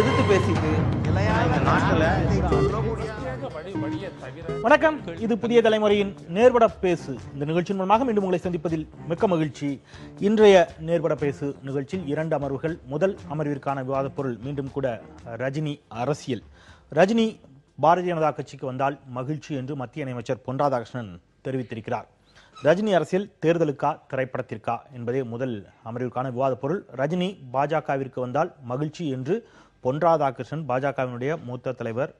எதிர்த்து பேசிட்டு வணக்கம். இது புதிய தலைமுறையின் நேர்பட பேசு. இந்த நிகழ்ச்சியின் மூலமாக மீண்டும் உங்களை சந்திப்பதில் மிக்க மகிழ்ச்சி. இன்றைய நேர்பட பேசு நிகழ்ச்சியில் 2 அமர்வுகள். முதல் அமர்விற்கான விவாதப் பொருள் மீண்டும் கூட ரஜினி அரசியல். ரஜினி பாரதிய ஜனதா கட்சிக்கு வந்தால் மகிழ்ச்சி என்று மத்திய இணையமைச்சர் பொன் ராதாகிருஷ்ணன் தெரிவித்திருக்கிறார். ரஜினி அரசியல் தேர்தலுக்கா திரைப்படத்திற்கா என்பதே முதல் அமர்விற்கான விவாதப் பொருள். ரஜினி பாஜகவிற்கு வந்தால் மகிழ்ச்சி என்று பொன் ராதாகிருஷ்ணன் பாஜகவினுடைய மூத்த தலைவர்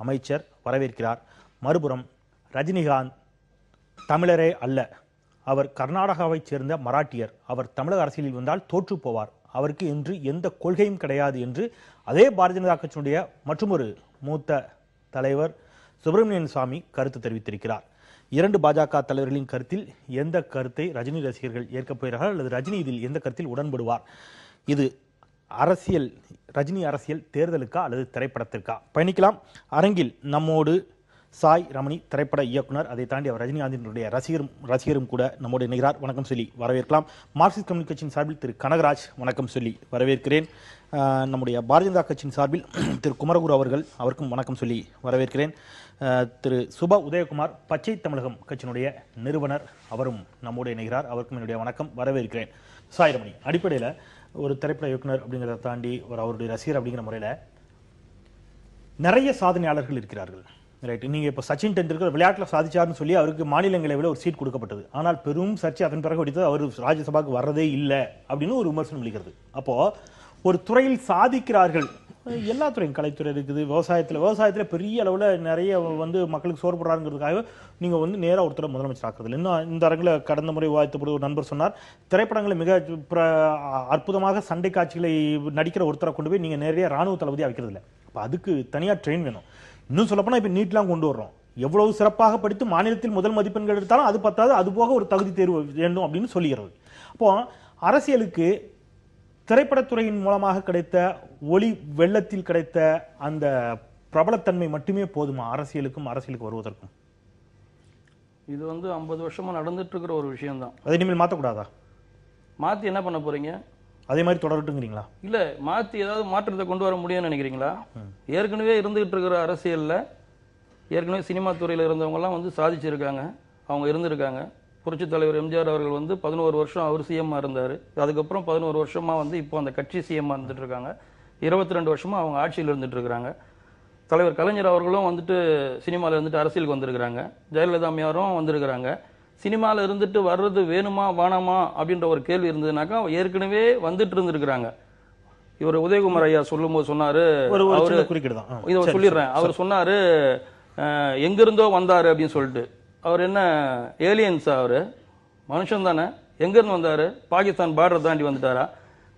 அமைச்சர் வரவேற்கிறார். மறுபுறம் ரஜினிகாந்த் தமிழரே அல்ல, அவர் கர்நாடகாவைச் சேர்ந்த மராட்டியர், அவர் தமிழக அரசியலில் வந்தால் தோற்று போவார், அவருக்கு என்று எந்த கொள்கையும் கிடையாது என்று அதே பாரதிய ஜனதா கட்சியினுடைய மற்றொரு மூத்த தலைவர் சுப்பிரமணியன் சாமி கருத்து தெரிவித்திருக்கிறார். 2 பாஜக தலைவர்களின் கருத்தில் எந்த கருத்தை ரஜினி ரசிகர்கள் ஏற்கப் போகிறார்கள் அல்லது ரஜினி இதில் எந்த கருத்தில் உடன்படுவார்? இது அரசியல், ரஜினி அரசியல் தேர்தலுக்கா அல்லது திரைப்படத்திற்கா? பயணிக்கலாம். அரங்கில் நம்மோடு சாய் ரமணி, திரைப்பட இயக்குனர், அதை தாண்டி அவர் ரஜினிகாந்தினுடைய ரசிகரும் கூட நம்மோடு இணைகிறார். வணக்கம் சொல்லி வரவேற்கலாம். மார்க்சிஸ்ட் கம்யூனிஸ்ட் கட்சியின் சார்பில் திரு கனகராஜ், வணக்கம் சொல்லி வரவேற்கிறேன். நம்முடைய பாரதிய ஜனதா கட்சியின் சார்பில் திரு குமரகுரு அவர்கள், அவருக்கும் வணக்கம் சொல்லி வரவேற்கிறேன். திரு சுபா உதயகுமார், பச்சை தமிழகம் கட்சியினுடைய நிறுவனர், அவரும் நம்மோடு இணைகிறார், அவருக்கும் என்னுடைய வணக்கம், வரவேற்கிறேன். சாய் ரமணி, அடிப்படையில் ஒரு திரைப்பட இயக்குனர் அப்படிங்கிறத தாண்டி ஒரு அவருடைய ரசிகர் அப்படிங்கிற முறையில் நிறைய சாதனையாளர்கள் இருக்கிறார்கள். ரைட், நீங்கள் இப்போ சச்சின் டெண்டுல்கர் விளையாட்டில் சாதிச்சார்னு சொல்லி அவருக்கு மாநிலங்களவையில் ஒரு சீட் கொடுக்கப்பட்டது. ஆனால் பெரும் சர்ச்சை அதன் பிறகு வெடித்தது, அவர் ராஜ்யசபாவுக்கு வர்றதே இல்லை அப்படின்னு ஒரு விமர்சனம் விழுகிறது. அப்போது ஒரு துறையில் சாதிக்கிறார்கள், எல்லா துறையும், கலைத்துறை இருக்குது, விவசாயத்தில் பெரிய அளவில் நிறைய மக்களுக்கு சோறு போடுறாங்கிறதுக்காக நீங்கள் நேராக ஒருத்தரை முதலமைச்சர் ஆக்குறது. இன்னும் இந்த அரங்கில் கடந்த முறை விவாதித்தபோது ஒரு நண்பர் சொன்னார், திரைப்படங்களை மிக அற்புதமாக சண்டை காட்சிகளை நடிக்கிற ஒருத்தரை கொண்டு போய் நீங்கள் நேரடியாக ராணுவ தளபதியாக வைக்கிறது இல்லை. அப்போ அதுக்கு தனியாக ட்ரெயின் வேணும். இன்னும் சொல்லப்போனால் இப்போ நீட்லாம் கொண்டு வர்றோம். எவ்வளவு சிறப்பாக படித்து மாநிலத்தில் முதல் மதிப்பெண்கள் எடுத்தாலும் அது பத்தாது, அது போக ஒரு தகுதி தேர்வு வேண்டும் அப்படின்னு சொல்லுகிறது. அப்போ அரசியலுக்கு திரைப்படத்துறையின் மூலமாக கிடைத்த ஒளி வெள்ளத்தில் கிடைத்த அந்த பிரபலத்தன்மை மட்டுமே போதுமா அரசியலுக்கு வருவதற்கும்? இது 50 வருஷமா நடந்துட்டு இருக்கிற ஒரு விஷயம் தான். அதை இனிமேல் மாற்றக்கூடாதா? மாற்றி என்ன பண்ண போறீங்க? அதே மாதிரி தொடரட்டுங்கிறீங்களா? இல்லை, மாற்றி ஏதாவது மாற்றத்தை கொண்டு வர முடியும்னு நினைக்கிறீங்களா? ஏற்கனவே இருந்துகிட்டு இருக்கிற அரசியலில் ஏற்கனவே சினிமா துறையில் இருந்தவங்கலாம் சாதிச்சிருக்காங்க, அவங்க இருந்திருக்காங்க. புரட்சித் தலைவர் எம்ஜிஆர் அவர்கள் 11 வருஷம் அவர் சிஎம்மாக இருந்தார். அதுக்கப்புறம் 11 வருஷமாக இப்போ அந்த கட்சி சிஎம்மாக இருந்துட்டு இருக்காங்க. 22 வருஷமாக அவங்க ஆட்சியில் இருந்துட்டு இருக்கிறாங்க. தலைவர் கலைஞர் அவர்களும் சினிமாவில் அரசியலுக்கு வந்திருக்கிறாங்க. ஜெயலலிதா அம்மையாரும் வந்திருக்கிறாங்க. சினிமாவில் இருந்துட்டு வர்றது வேணுமா வேணாமா அப்படின்ற ஒரு கேள்வி இருந்ததுனாக்கா ஏற்கனவே வந்துட்டு இருந்திருக்கிறாங்க. இவர் உதயகுமார் ஐயா சொல்லும்போது சொன்னாரு, இதை சொல்லிடுறேன், அவர் சொன்னாரு எங்கிருந்தோ வந்தாரு அப்படின்னு சொல்லிட்டு. அவர் என்ன ஏலியன்ஸா? அவர் மனுஷன் தானே. எங்கிருந்து வந்தாரு? பாகிஸ்தான் பார்டர் தாண்டி வந்துட்டாரா?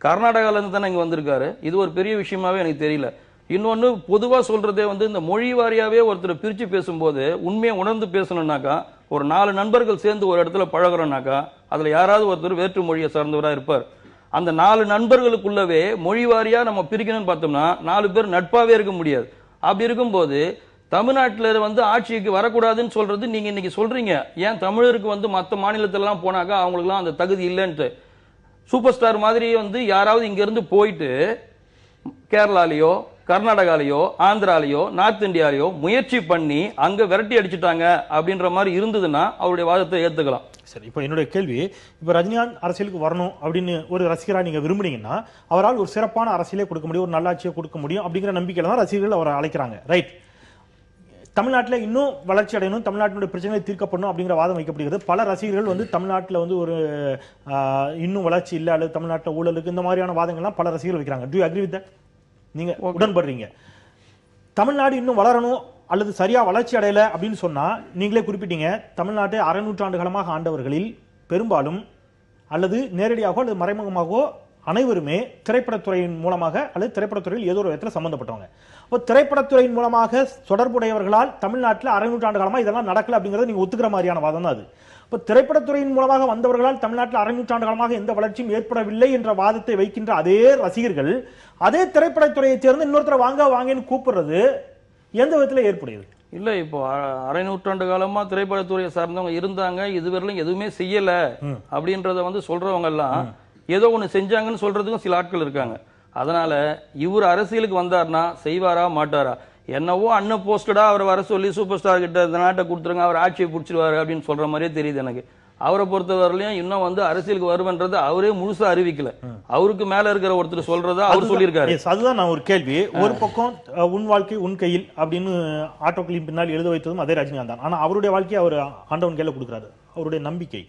கர்நாடகாவிலேருந்து தானே இங்கே வந்திருக்காரு. இது ஒரு பெரிய விஷயமாவே எனக்கு தெரியல. இன்னொன்று, பொதுவாக சொல்றதே இந்த மொழி வாரியாவே ஒருத்தர் பிரித்து பேசும்போது உண்மையை உணர்ந்து பேசணும்னாக்கா, ஒரு 4 நண்பர்கள் சேர்ந்து ஒரு இடத்துல பழகிறோம்னாக்கா அதில் யாராவது ஒருத்தர் வேற்று மொழியை சார்ந்தவராக இருப்பார். அந்த 4 நண்பர்களுக்குள்ளவே மொழி வாரியாக நம்ம பிரிக்கணும்னு பார்த்தோம்னா 4 பேர் நட்பாகவே இருக்க முடியாது. அப்படி இருக்கும்போது தமிழ்நாட்டில் ஆட்சிக்கு வரக்கூடாதுன்னு சொல்றது நீங்க இன்னைக்கு சொல்றீங்க. ஏன் தமிழருக்கு மற்ற மாநிலத்திலலாம் போனாக்கா அவங்களுக்குலாம் அந்த தகுதி இல்லைன்ட்டு? சூப்பர் ஸ்டார் மாதிரி யாராவது இங்க இருந்து போயிட்டு கேரளாலேயோ கர்நாடகாலேயோ ஆந்திராலேயோ நார்த் இந்தியாலேயோ முயற்சி பண்ணி அங்க விரட்டி அடிச்சுட்டாங்க அப்படின்ற மாதிரி இருந்ததுன்னா அவருடைய வாதத்தை ஏத்துக்கலாம். சரி, இப்போ என்னுடைய கேள்வி, இப்போ ரஜினிகாந்த் அரசியலுக்கு வரணும் அப்படின்னு ஒரு ரசிகராக நீங்க விரும்புனீங்கன்னா அவரால் ஒரு சிறப்பான அரசியலே கொடுக்க முடியும், ஒரு நல்லாட்சியை கொடுக்க முடியும் அப்படிங்கிற நம்பிக்கையில தான் ரசிகர்கள் அவரை அழைக்கிறாங்க. ரைட், தமிழ்நாட்டில் இன்னும் வளர்ச்சி அடையணும், தமிழ்நாட்டினுடைய பிரச்சனைகளை தீர்க்கப்படணும் அப்படிங்கிற வாதம் வைக்கப்படுகிறது. பல ரசிகர்கள் தமிழ்நாட்டில் ஒரு இன்னும் வளர்ச்சி இல்லை அல்லது தமிழ்நாட்டில் ஊழலுக்கு இந்த மாதிரியான வாதங்கள்லாம் பல ரசிகர்கள் வைக்கிறாங்க. To you agree with that? நீங்க உடன்படுறீங்க? தமிழ்நாடு இன்னும் வளரணும் அல்லது சரியா வளர்ச்சி அடையல அப்படின்னு சொன்னா, நீங்களே குறிப்பிட்டீங்க, தமிழ்நாட்டை 600 நூற்றாண்டு காலமாக ஆண்டவர்களில் பெரும்பாலும் அல்லது நேரடியாகவோ அல்லது மறைமுகமாகவோ அனைவருமே திரைப்படத்துறையின் மூலமாக அல்லது திரைப்படத்துறையில் ஏதோ ஒரு விதத்தில் சம்பந்தப்பட்டவங்க. இப்போ திரைப்படத்துறையின் மூலமாக தொடர்புடையவர்களால் தமிழ்நாட்டில் 600 நூற்றாண்டு காலமாக இதெல்லாம் நடக்கல அப்படிங்கிறத நீங்க ஒத்துக்கிற மாதிரியான வாதம் தான் அது. இப்போ திரைப்படத்துறையின் மூலமாக வந்தவர்களால் தமிழ்நாட்டில் 600 நூற்றாண்டு காலமாக எந்த வளர்ச்சியும் ஏற்படவில்லை என்ற வாதத்தை வைக்கின்ற அதே ரசிகர்கள் அதே திரைப்படத்துறையை சேர்ந்து இன்னொருத்தரை வாங்க வாங்கன்னு கூப்பிடுறது எந்த விதத்தில் ஏற்புடையது? இல்ல, இப்போ 1/2 நூற்றாண்டு காலமா திரைப்படத்துறையை சார்ந்தவங்க இருந்தாங்க, இதுவரையிலும் எதுவுமே செய்யல அப்படின்றத சொல்றவங்க எல்லாம் ஏதோ ஒன்று செஞ்சாங்கன்னு சொல்றதுக்கும் சில ஆட்கள் இருக்காங்க. அதனால இவர் அரசியலுக்கு வந்தார்னா செய்வாரா மாட்டாரா? என்னவோ அன்ன போஸ்டடா அவரை வர சொல்லி சூப்பர் ஸ்டார் கிட்ட இந்த நாட்டை கொடுத்துருங்க, அவர் ஆட்சியை பிடிச்சிருவாரு அப்படின்னு சொல்ற மாதிரியே தெரியுது எனக்கு. அவரை பொறுத்தவரையிலையும் இன்னும் வந்து அரசியலுக்கு வருவன்றது அவரே முழுசா அறிவிக்கல. அவருக்கு மேல இருக்கிற ஒருத்தர் சொல்றதா அவர் சொல்லியிருக்காரு. அதுதான் நான் ஒரு கேள்வி. ஒரு பக்கம் உன் வாழ்க்கை உன் கையில் அப்படின்னு ஆட்டோக்களின் பின்னால் எழுத வைத்ததும் அதே ரஜினிகாந்த் தான். ஆனா அவருடைய வாழ்க்கையை அவர் ஆண்டவன் கையில கொடுக்குறாரு, அவருடைய நம்பிக்கை.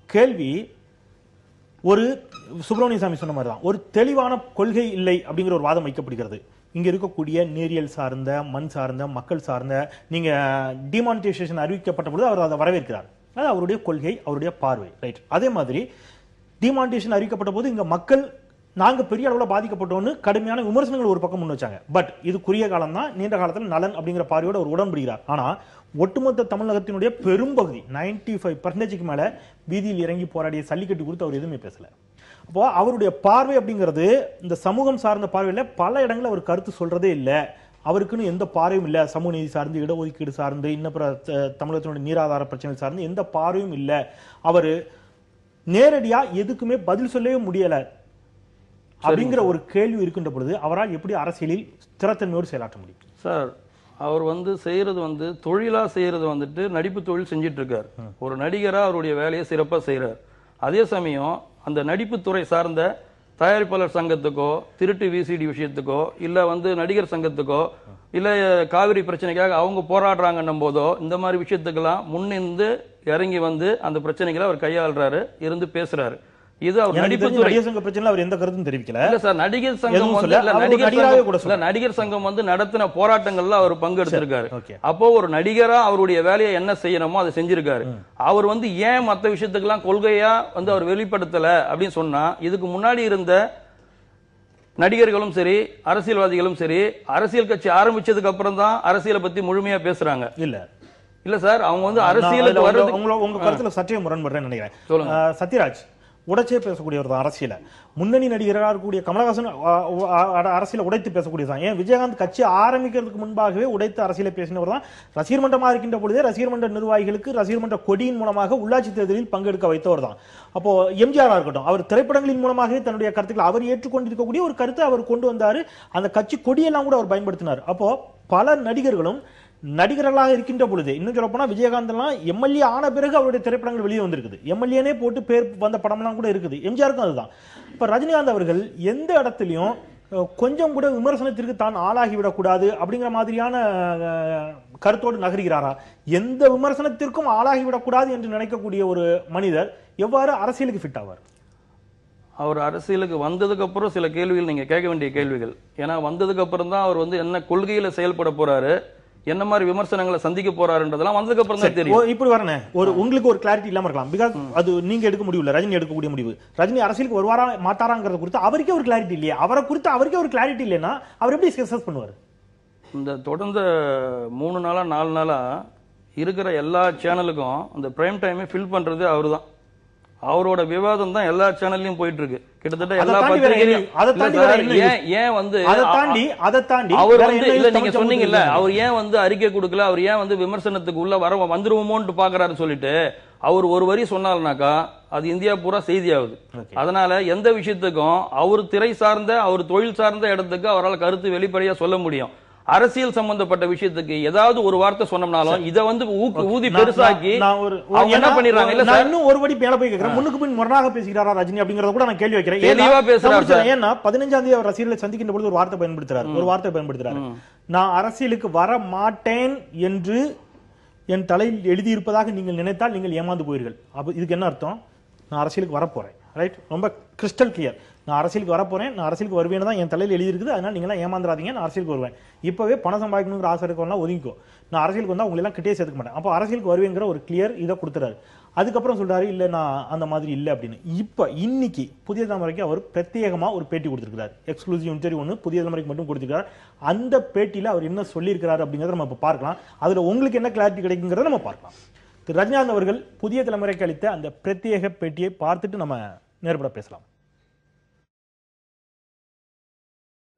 கேள்வி, ஒரு சுப்பிரமணிய சாமி சொன்ன மாதிரி தான், ஒரு தெளிவான கொள்கை இல்லை அப்படிங்கிற ஒரு வாதம் வைக்கப்படுகிறது. இங்க இருக்கக்கூடிய நேரியல் சார்ந்த, மண் சார்ந்த, மக்கள் சார்ந்த, நீங்க டிமானிட்டைசேஷன் அறிவிக்கப்பட்ட பொழுது அவர் அதை வரவேற்கிறார். அது அவருடைய கொள்கை, அவருடைய பார்வை, ரைட். அதே மாதிரி டிமானிட்டேஷன் அறிவிக்கப்பட்ட போது இங்க மக்கள் நாங்க பெரிய அளவில் பாதிக்கப்பட்டோன்னு கடுமையான விமர்சனங்கள் ஒரு பக்கம் முன் வச்சாங்க. பட் இது குறுகிய காலம் தான், நீண்ட காலத்தில் நலன் அப்படிங்கிற பார்வையோட ஒரு உடன்படுகிறார். ஆனா ஒட்டுமொத்த தமிழகத்தினுடைய பெரும்பகுதி 95% மேல வீதியில் இறங்கி போராடிய சல்லிக்கட்டு குறித்து அவர் எதுவுமே பேசல. அப்போ அவருடைய பார்வை அப்படிங்கிறது இந்த சமூகம் சார்ந்த பார்வையில் பல இடங்களில் அவர் கருத்து சொல்றதே இல்லை. அவருக்குன்னு எந்த பார்வையும் இல்லை. சமூக நீதி சார்ந்து, இடஒதுக்கீடு சார்ந்து, இன்னும் தமிழகத்தினுடைய நீராதார பிரச்சனை சார்ந்து எந்த பார்வையும் இல்லை. அவர் நேரடியா எதுக்குமே பதில் சொல்லவே முடியல அப்படிங்கிற ஒரு கேள்வி இருக்கின்ற பொழுது அவரால் எப்படி அரசியலில் ஸ்திரத்தன்மையோடு செயலாற்ற முடியும்? சார், அவர் வந்து செய்யறது வந்து தொழிலா செய்யறது வந்துட்டு நடிப்பு தொழில் செஞ்சிட்டு இருக்காரு. ஒரு நடிகரா அவருடைய வேலையை சிறப்பா செய்யறார். அதே சமயம் அந்த நடிப்பு துறை சார்ந்த தயாரிப்பாளர் சங்கத்துக்கோ, திருட்டு விசிடி விஷயத்துக்கோ, இல்ல வந்து நடிகர் சங்கத்துக்கோ, இல்ல காவிரி பிரச்சனைக்காக அவங்க போராடுறாங்கன்னும் போதோ, இந்த மாதிரி விஷயத்துக்கெல்லாம் முன்னிருந்து இறங்கி வந்து அந்த பிரச்சனைகளை அவர் கையாளுறாரு, இருந்து பேசுறாரு. இது அவர் நடிப்பு நடிகர் சங்க பிரச்சனை அவர் எந்த கருத்தும் தெரிவிக்கல. இல்ல சார், நடிகர் சங்கம் வந்து நடிகர் சங்கம் வந்து நடத்தின போராட்டங்கள்ல அவர் பங்கெடுத்திருக்காரு. அப்போ ஒரு நடிகரா அவருடைய வேலையை என்ன செய்யணுமோ அதை செஞ்சிருக்காரு. அவர் வந்து ஏன் மற்ற விஷயத்துக்கெல்லாம் கொள்கையா வந்து அவர் வெளிப்படுத்தல அப்படின்னு சொன்னா, இதுக்கு முன்னாடி இருந்த நடிகர்களும் சரி, அரசியல்வாதிகளும் சரி, அரசியல் கட்சி ஆரம்பிச்சதுக்கு அப்புறம் தான் அரசியலை பத்தி முழுமையா பேசுறாங்க. இல்ல சார், அவங்க வந்து அரசியலுக்கு வர்றது உங்க கருத்துல சற்றே முரண்படுறேன்னு நினைக்கிறேன். சத்யராஜ் உடைச்சே பேசக்கூடியவர் தான் அரசியல. முன்னணி நடிகராக இருக்கக்கூடிய கமலஹாசன் அரசியலை உடைத்து பேசக்கூடியதான். ஏன் விஜயகாந்த் கட்சி ஆரம்பிக்கிறதுக்கு முன்பாகவே உடைத்து அரசியலை பேசினவர் தான். ரசிகர் மன்றமாக இருக்கின்ற பொழுதே ரசிகர் மன்ற நிர்வாகிகளுக்கு ரசிகர் மன்ற கொடியின் மூலமாக உள்ளாட்சி தேர்தலில் பங்கெடுக்க வைத்தவர் தான். அப்போ எம்ஜிஆர் இருக்கட்டும், அவர் திரைப்படங்களின் மூலமாகவே தன்னுடைய கருத்துக்களை அவர் ஏற்றுக்கொண்டிருக்கக்கூடிய ஒரு கருத்தை அவர் கொண்டு வந்தாரு. அந்த கட்சி கொடியெல்லாம் கூட அவர் பயன்படுத்தினார். அப்போ பல நடிகர்களும் நடிகர்களாக இருக்கின்ற பொழுது, இன்னும் சொல்ல போனா விஜயகாந்த் எல்லாம் எம்எல்ஏ ஆன பிறகு அவருடைய திரைப்படங்கள் வெளியே வந்திருக்குது. எம்எல்ஏனே போட்டு பேர் வந்த படம்லாம் கூட இருக்குது. எம்ஜிஆருக்கும் அதுதான். இப்ப ரஜினிகாந்த் அவர்கள் எந்த இடத்துலையும் கொஞ்சம் கூட விமர்சனத்திற்கு தான் ஆளாகிவிடக்கூடாது அப்படிங்கிற மாதிரியான கருத்தோடு நகர்கிறாரா? எந்த விமர்சனத்திற்கும் ஆளாகிவிடக்கூடாது என்று நினைக்கக்கூடிய ஒரு மனிதர் எவ்வாறு அரசியலுக்கு ஃபிட் ஆவார்? அவர் அரசியலுக்கு வந்ததுக்கு அப்புறம் சில கேள்விகள் நீங்க கேட்க வேண்டிய கேள்விகள். ஏன்னா வந்ததுக்கு அப்புறம் தான் அவர் வந்து என்ன கொள்கையில செயல்பட போறாரு, என்ன மாதிரி விமர்சனங்களை சந்திக்க போறாருன்றதெல்லாம் வந்ததுக்கு அப்புறம் தான் தெரியும். இப்படி வரனே உங்களுக்கு ஒரு கிளாரிட்டி இல்லாம இருக்கலாம். பிகாஸ் அது நீங்க எடுக்க முடியல, ரஜினி எடுக்கக்கூடிய முடிவு. ரஜினி அரசியலுக்கு வருவாரா மாட்டாராங்கிறத குறித்து அவருக்கே ஒரு கிளாரிட்டி இல்லையா? அவரை குறித்து அவருக்கே ஒரு கிளாரிட்டி இல்லைன்னா அவர் எப்படி சக்சஸ் பண்ணுவார்? இந்த தொடர்ந்த 3 நாளா 4 நாளா இருக்கிற எல்லா சேனலுக்கும் அந்த பிரைம் டைமை ஃபில் பண்றது அவரு தான். அவரோட விவாதம் தான் எல்லா சேனல்லையும் போயிட்டு இருக்கு. கிட்டத்தட்ட எல்லா பத்திரிகையிலும் ஏன் வந்து அவர் வந்து இல்ல நீங்க சொன்னீங்கல்ல, அவர் ஏன் வந்து அறிக்கை கொடுக்கல, அவர் ஏன் வந்து விமர்சனத்துக்கு உள்ள வந்துருவோமோன்னு பாக்குறாருன்னு சொல்லிட்டு அவர் ஒரு வரி சொன்னாருனாக்கா அது இந்தியா பூரா செய்தி ஆகுது. அதனால எந்த விஷயத்துக்கும் அவர் திரை சார்ந்த, அவர் தொழில் சார்ந்த இடத்துக்கு அவரால் கருத்து வெளிப்படையா சொல்ல முடியும். அரசியல் சம்பந்தப்பட்ட விஷயத்துக்கு ஏதாவது ஒரு வார்த்தை சொன்னோம்னாலும் இதை வந்து ஊதி பெருசாக்கி என்ன பண்ணிடுறாங்க. இல்ல சார், இன்னும் ஒரு படி மேல போய் கேக்குறேன், முன்னுக்கு பின் முரணாக பேசுகிறாரா ரஜினி அப்படிங்கறத கூட நான் கேள்வி வைக்கிறேன். தெளிவா பேசுறாரு. ஏன்னா 15ஆம் தேதி அவர் ரசிகர்களை சந்திக்கின்ற பொழுது ஒரு வார்த்தை பயன்படுத்துறாரு. நான் அரசியலுக்கு வர மாட்டேன் என்று என் தலையில் எழுதியிருப்பதாக நீங்கள் நினைத்தால் நீங்கள் ஏமாந்து போயிருங்கள். அப்ப இதுக்கு என்ன அர்த்தம்? நான் அரசியலுக்கு வரப்போறேன், ரைட்? ரொம்ப கிறிஸ்டல் கிளியர். நான் அரசியலுக்கு வரப்போறேன், நான் அரசியலுக்கு வருவேன்னு தான் என் தலையில் எழுதியிருக்குது. அதனால நீங்களாம் ஏமாந்துடாதீங்க, நான் அரசியலுக்கு வருவேன். இப்பவே பணம் சம்பாதிக்கணுங்கிற ஆசை இருக்கவங்களாம் ஒதுங்கிக்கோ, நான் அரசியலுக்கு வந்தா உங்களெல்லாம் கிட்டே சேர்த்துக்க மாட்டேன். அப்போ அரசியலுக்கு வருவேங்கிற ஒரு கிளியர் இதை கொடுத்துறாரு. அதுக்கப்புறம் சொல்றாரு இல்ல நான் அந்த மாதிரி இல்லை அப்படின்னு. இப்ப இன்னைக்கு புதிய தலைமுறைக்கு அவர் பிரத்யேகமா ஒரு பேட்டி கொடுத்திருக்கிறார். எக்ஸ்க்ளூசிவ் இன்டர்வியூ ஒன்று புதிய தலைமுறைக்கு மட்டும் கொடுத்திருக்காரு. அந்த பேட்டியில அவர் என்ன சொல்லியிருக்கிறாரு அப்படிங்கிறத நம்ம இப்ப பார்க்கலாம். அதுல உங்களுக்கு என்ன கிளாரிட்டி கிடைக்குங்கிறத நம்ம பார்க்கலாம். திரு ரஜினிகாந்த் அவர்கள் புதிய தலைமுறைக்கு அளித்த அந்த பிரத்யேக பேட்டியை பார்த்துட்டு நம்ம நேர்பட பேசலாம்.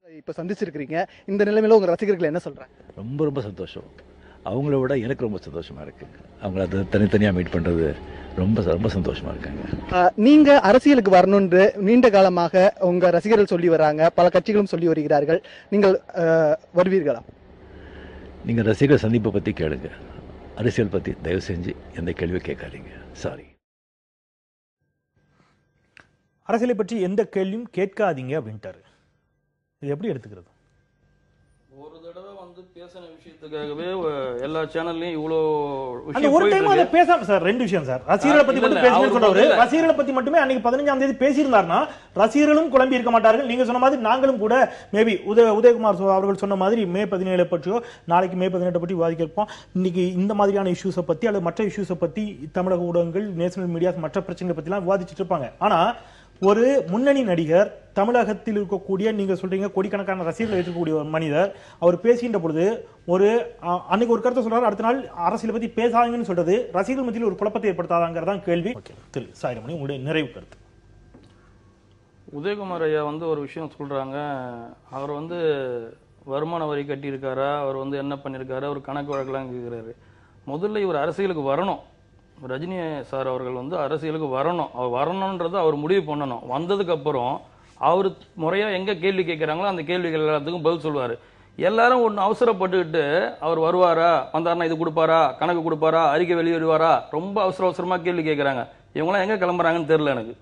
இப்ப சந்திச்சிருக்கீங்க, இந்த நிலைமையில உங்க ரசிகர்கள் என்ன சொல்றாங்க? ரொம்ப ரொம்ப சந்தோஷம். அவங்கள விட எனக்கு ரொம்ப சந்தோஷமாக இருக்குது. அவங்கள அது தனித்தனியாக மீட் பண்ணுறது ரொம்ப ரொம்ப சந்தோஷமாக இருக்காங்க. நீங்க அரசியலுக்கு வரணும்னு நீண்ட காலமாக உங்க ரசிகர்கள் சொல்லி வர்றாங்க, பல கட்சிகளும் சொல்லி வருகிறார்கள். நீங்கள் வருவீர்களா? நீங்கள் ரசிகர் சந்திப்பை பற்றி கேளுங்க, அரசியல் பற்றி தயவு செஞ்சு எந்த கேள்வி கேட்காதீங்க. சாரி. அரசியலை பற்றி எந்த கேள்வியும் கேட்காதீங்க அப்படின்ட்டாரு. இது எப்படி எடுத்துக்கிறது? ஒரு தடவை வந்து பேசின விஷயத்துக்காகவே எல்லா சேனல்லையும் இவ்வளோ அந்த ஒரு டைம் அதை பேசாம சார், ரெண்டு விஷயம் சார். ரசிகர்களை பத்தி மட்டும் பேசிட்டு சொன்னவரு ரசிகர்களை பத்தி மட்டுமே அன்னைக்கு 15ஆம் தேதி பேசியிருந்தாருன்னா ரசிகர்களும் குழம்பி இருக்க மாட்டார்கள். நீங்க சொன்ன மாதிரி நாங்களும் கூட மேபி உதயகுமார் அவர்கள் சொன்ன மாதிரி மே 17 பற்றியோ நாளைக்கு மே 18 பற்றி விவாதிக்க இருப்போம். இன்னைக்கு இந்த மாதிரியான இஷ்யூஸை பத்தி அல்லது மற்ற இஷ்யூஸை பத்தி தமிழக ஊடகங்கள், நேஷனல் மீடியாஸ் மற்ற பிரச்சனைகளை பத்தி எல்லாம் விவாதிச்சுட்டு இருப்பாங்க. ஆனா ஒரு முன்னணி நடிகர், தமிழகத்தில் இருக்கக்கூடிய நீங்க சொல்றீங்க கோடிக்கணக்கான ரசிகர்கள் இருக்கக்கூடிய ஒரு மனிதர், அவர் பேசுகின்ற பொழுது ஒரு அன்னைக்கு ஒரு கருத்தை சொல்றாரு, அடுத்த நாள் அரசியலை பத்தி பேசாதீங்கன்னு சொல்றது ரசிகர்கள் மத்தியில் ஒரு குழப்பத்தை ஏற்படுத்தாதாங்கிறதான் கேள்வி. சாயிரமணி, உங்களுடைய நிறைவு கருத்து. உதயகுமார் ஐயா வந்து ஒரு விஷயம் சொல்றாங்க, அவர் வந்து வருமான வரி கட்டியிருக்காரா, அவர் வந்து என்ன பண்ணியிருக்காரு, அவர் கணக்கு வழக்கெல்லாம் கேட்கிறாரு. முதல்ல இவர் அரசியலுக்கு வரணும். ரஜினி சார் அவர்கள் வந்து அரசியலுக்கு வரணும். அவர் வரணுன்றது அவர் முடிவு பண்ணணும். வந்ததுக்கு அப்புறம் அவர் முறையா எங்க கேள்வி கேட்கிறாங்களோ அந்த கேள்விகள் எல்லாத்துக்கும் பதில் சொல்வாரு. எல்லாரும் ஒன்று அவசரப்பட்டுக்கிட்டு அவர் வருவாரா, வந்தாருன்னா இது கொடுப்பாரா, கணக்கு கொடுப்பாரா, அறிக்கை வெளியிடுவாரா, ரொம்ப அவசரமா கேள்வி கேட்கறாங்க. இவங்களாம் எங்க கிளம்புறாங்கன்னு தெரியல எனக்கு.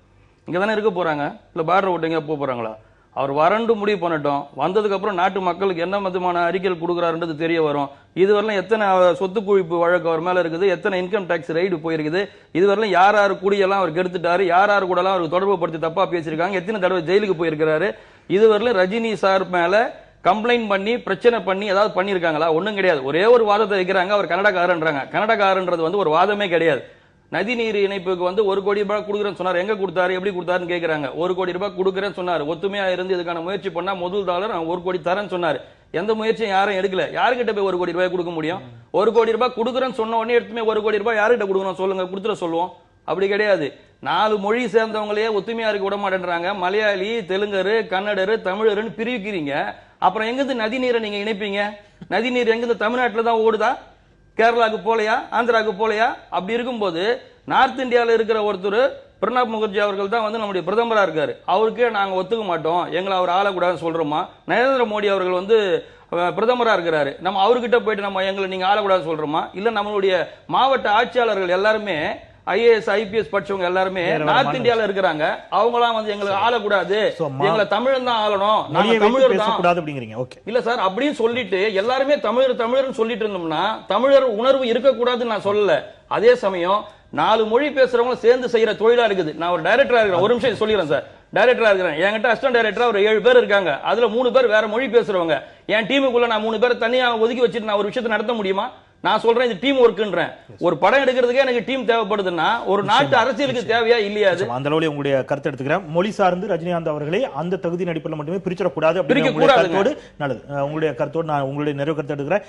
இங்க தானே இருக்க போறாங்க, இல்ல பார்டர் விட்டு எங்க போறாங்களா? அவர் வரண்டு முடிவு பண்ணட்டும். வந்ததுக்கு அப்புறம் நாட்டு மக்களுக்கு என்ன விதமான அறிக்கைகள் கொடுக்குறாருன்றது தெரிய வரும். இதுவரையிலும் எத்தனை சொத்து குவிப்பு வழக்கு அவர் மேல இருக்குது, எத்தனை இன்கம் டாக்ஸ் ரைடு போயிருக்குது, இதுவரையிலும் யார் யார் கூடியெல்லாம் அவர் கெடுத்துட்டாரு, யார் யார் கூட எல்லாம் அவருக்கு தொடர்பு படுத்தி தப்பா பேசியிருக்காங்க, எத்தனை தடவை ஜெயிலுக்கு போயிருக்கிறாரு, இதுவரையிலும் ரஜினி சார் மேல கம்ப்ளைண்ட் பண்ணி பிரச்சனை பண்ணி ஏதாவது பண்ணியிருக்காங்களா? ஒன்றும் கிடையாது. ஒரே ஒரு வாதத்தை வைக்கிறாங்க, அவர் கன்னடக்காரன்றாங்க. கன்னடக்காரன்றது வந்து ஒரு வாதமே கிடையாது. நதிநீர் இணைப்புக்கு வந்து 1 கோடி ரூபாய் கொடுக்குறேன்னு சொன்னார். எங்க கொடுத்தாரு, எப்படி கொடுத்தாருன்னு கேட்கறாங்க. 1 கோடி ரூபாய் கொடுக்குறேன்னு சொன்னார். ஒத்துமையா இருந்து இதுக்கான முயற்சி பண்ணா முதல் டாலர் 1 கோடி தரேன்னு சொன்னார். எந்த முயற்சியும் யாரும் எடுக்கல. யாருக்கிட்ட போய் 1 கோடி ரூபாய் கொடுக்க முடியும்? 1 கோடி ரூபாய் கொடுக்குறேன்னு சொன்ன உடனே எடுத்துமே 1 கோடி ரூபாய் யாருக்கிட்ட கொடுக்கணும் சொல்லுங்க, கொடுத்துட சொல்லுவோம். அப்படி கிடையாது. 4 மொழி சேர்ந்தவங்களே ஒத்துமையா இருக்க விட மாட்டேன்றாங்க. மலையாளி, தெலுங்கரு, கன்னடரு, தமிழருன்னு பிரிவிக்கிறீங்க. அப்புறம் எங்கிருந்து நதிநீரை நீங்க இணைப்பீங்க? நதிநீர் எங்கிருந்து தமிழ்நாட்டில் தான் ஓடுதா? கேரளாவுக்கு போலையா, ஆந்திராவுக்கு போலையா? அப்படி இருக்கும்போது நார்த் இந்தியாவில் இருக்கிற ஒருத்தர் பிரணாப் முகர்ஜி அவர்கள் தான் வந்து நம்முடைய பிரதமரா இருக்காரு. அவருக்கே நாங்க ஒத்துக்க மாட்டோம், எங்களை அவர் ஆளக்கூடாதுன்னு சொல்றோமா? நரேந்திர மோடி அவர்கள் வந்து பிரதமரா இருக்கிறாரு, நம்ம அவர்கிட்ட போயிட்டு நம்ம எங்களை நீங்க ஆளக்கூடாதுன்னு சொல்றோமா? இல்ல நம்மளுடைய மாவட்ட ஆட்சியாளர்கள் எல்லாருமே IAS IPS படிச்சவங்க எல்லாருமே நார்த் இந்தியால இருக்கிறாங்க. அவங்கலாம் வந்து எங்களை ஆளக்கூடாது, எங்களை தமிழன் தான் ஆளணும், நாங்க தமிழர் தான். இல்ல சார், அப்படின்னு சொல்லிட்டு எல்லாருமே தமிழர்னு சொல்லிட்டு இருந்தோம்னா தமிழர் உணர்வு இருக்கக்கூடாதுன்னு நான் சொல்லல. அதே சமயம் 4 மொழி பேசுறவங்க சேர்ந்து செய்யற தொழிலா இருக்குது. நான் ஒரு டைரக்டரா இருக்கிறேன், ஒரு நிமிஷம் சொல்லிடுறேன் சார். டைரக்டரா இருக்கிறேன், என்கிட்ட அசிஸ்டன்ட் டைரக்டரா ஒரு 7 பேர் இருக்காங்க. அதுல 3 பேர் வேற மொழி பேசுறவங்க. என் டீமுக்குள்ள நான் 3 பேரை தனியா ஒதுக்கி வச்சுட்டு நான் ஒரு விஷயத்தை நடத்த முடியுமா? நான் சொல்றேன் இது டீம் ஒர்க்ன்றேன். ஒரு படம் எடுக்கிறதுக்கே எனக்கு டீம் தேவைப்படுதுன்னா ஒரு நாட்டு அரசியலுக்கு தேவையா இல்லையா? அந்த அளவுல உங்களுடைய கருத்து எடுத்துக்கிறேன். மொழி சார்ந்து ரஜினிகாந்த் அவர்களே அந்த தகுதி அடிப்படையில் மட்டுமே பிரிச்சிடக்கூடாது. நல்லது. உங்களுடைய கருத்தோடு நான் உங்களுடைய நிறைவு கருத்து எடுக்கிறேன்.